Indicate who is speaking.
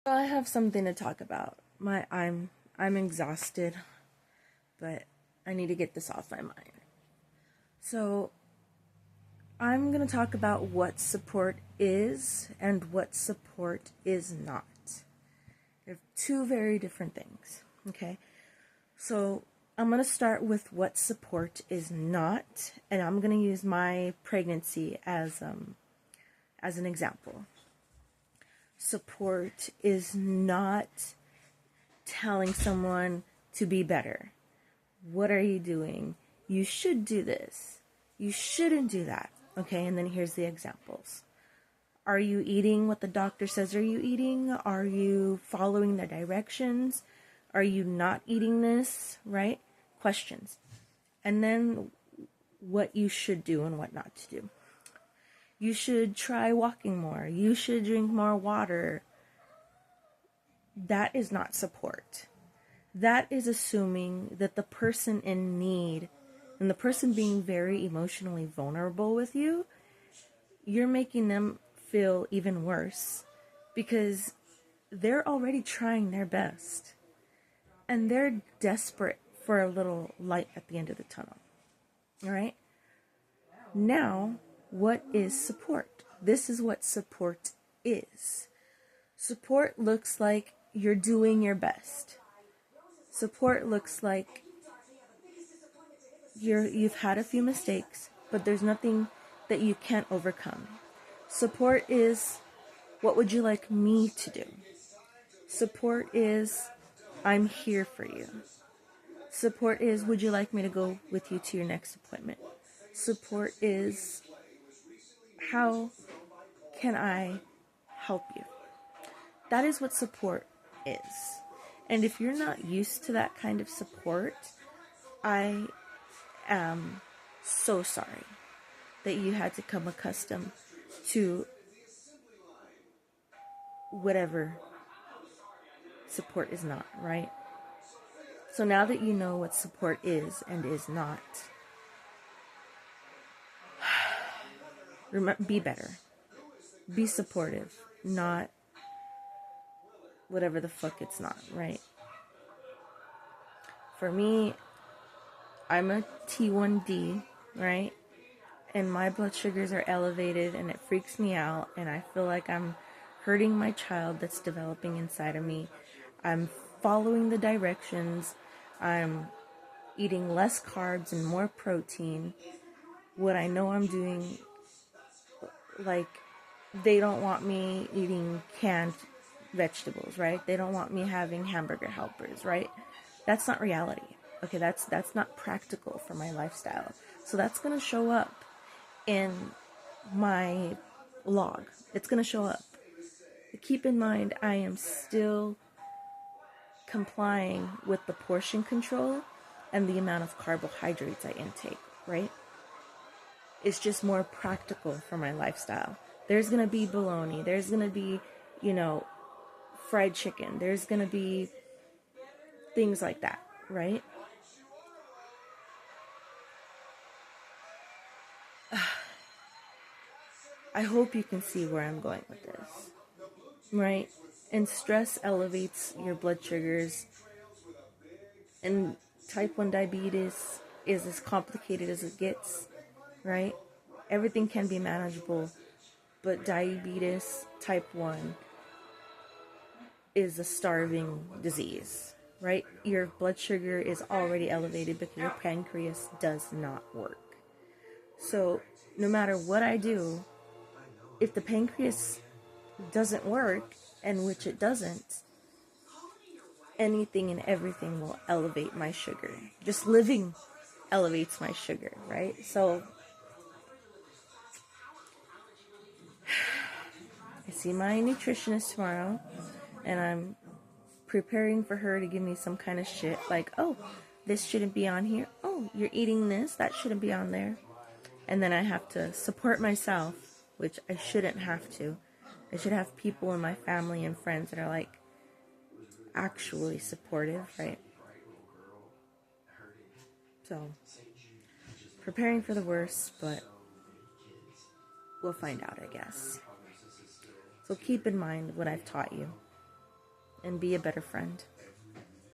Speaker 1: I have something to talk about. I'm exhausted, but I need to get this off my mind. So, I'm going to talk about what support is and what support is not. They're two very different things, okay? So, I'm going to start with what support is not, and I'm going to use my pregnancy as an example. Support is not telling someone to be better. What are you doing? You should do this. You shouldn't do that. Okay, and then here's the examples. Are you eating what the doctor says are you eating? Are you following the directions? Are you not eating this? Right? Questions. And then what you should do and what not to do. You should try walking more. You should drink more water. That is not support. That is assuming that the person in need and the person being very emotionally vulnerable with you, you're making them feel even worse because they're already trying their best and they're desperate for a little light at the end of the tunnel. All right? Now, what is support? This is what support is. Support looks like you're doing your best. Support looks like you've had a few mistakes, but there's nothing that you can't overcome. Support is, what would you like me to do? Support is, I'm here for you. Support is, would you like me to go with you to your next appointment? Support is, how can I help you? That is what support is. And if you're not used to that kind of support, I am so sorry that you had to come accustomed to whatever support is not, right? So now that you know what support is and is not, be better. Be supportive, not whatever the fuck it's not, right? For me, I'm a T1D, right? And my blood sugars are elevated and it freaks me out and I feel like I'm hurting my child that's developing inside of me. I'm following the directions. I'm eating less carbs and more protein. What I know I'm doing, like, they don't want me eating canned vegetables, right? They don't want me having hamburger helpers, right? That's not reality. Okay, that's not practical for my lifestyle. So that's going to show up in my log. It's going to show up. Keep in mind, I am still complying with the portion control and the amount of carbohydrates I intake, right? It's just more practical for my lifestyle. There's going to be bologna. There's going to be, fried chicken. There's going to be things like that, right? I hope you can see where I'm going with this, right? And stress elevates your blood sugars. And type 1 diabetes is as complicated as it gets, right? Everything can be manageable, but diabetes type 1 is a starving disease, right? Your blood sugar is already elevated because your pancreas does not work. So no matter what I do, if the pancreas doesn't work, and which it doesn't, anything and everything will elevate my sugar. Just living elevates my sugar, right? So I see my nutritionist tomorrow, and I'm preparing for her to give me some kind of shit like, oh, this shouldn't be on here. Oh, you're eating this, that shouldn't be on there. And then I have to support myself, which I shouldn't have to. I should have people in my family and friends that are like actually supportive, right? So preparing for the worst, but we'll find out, I guess. So keep in mind what I've taught you. and be a better friend.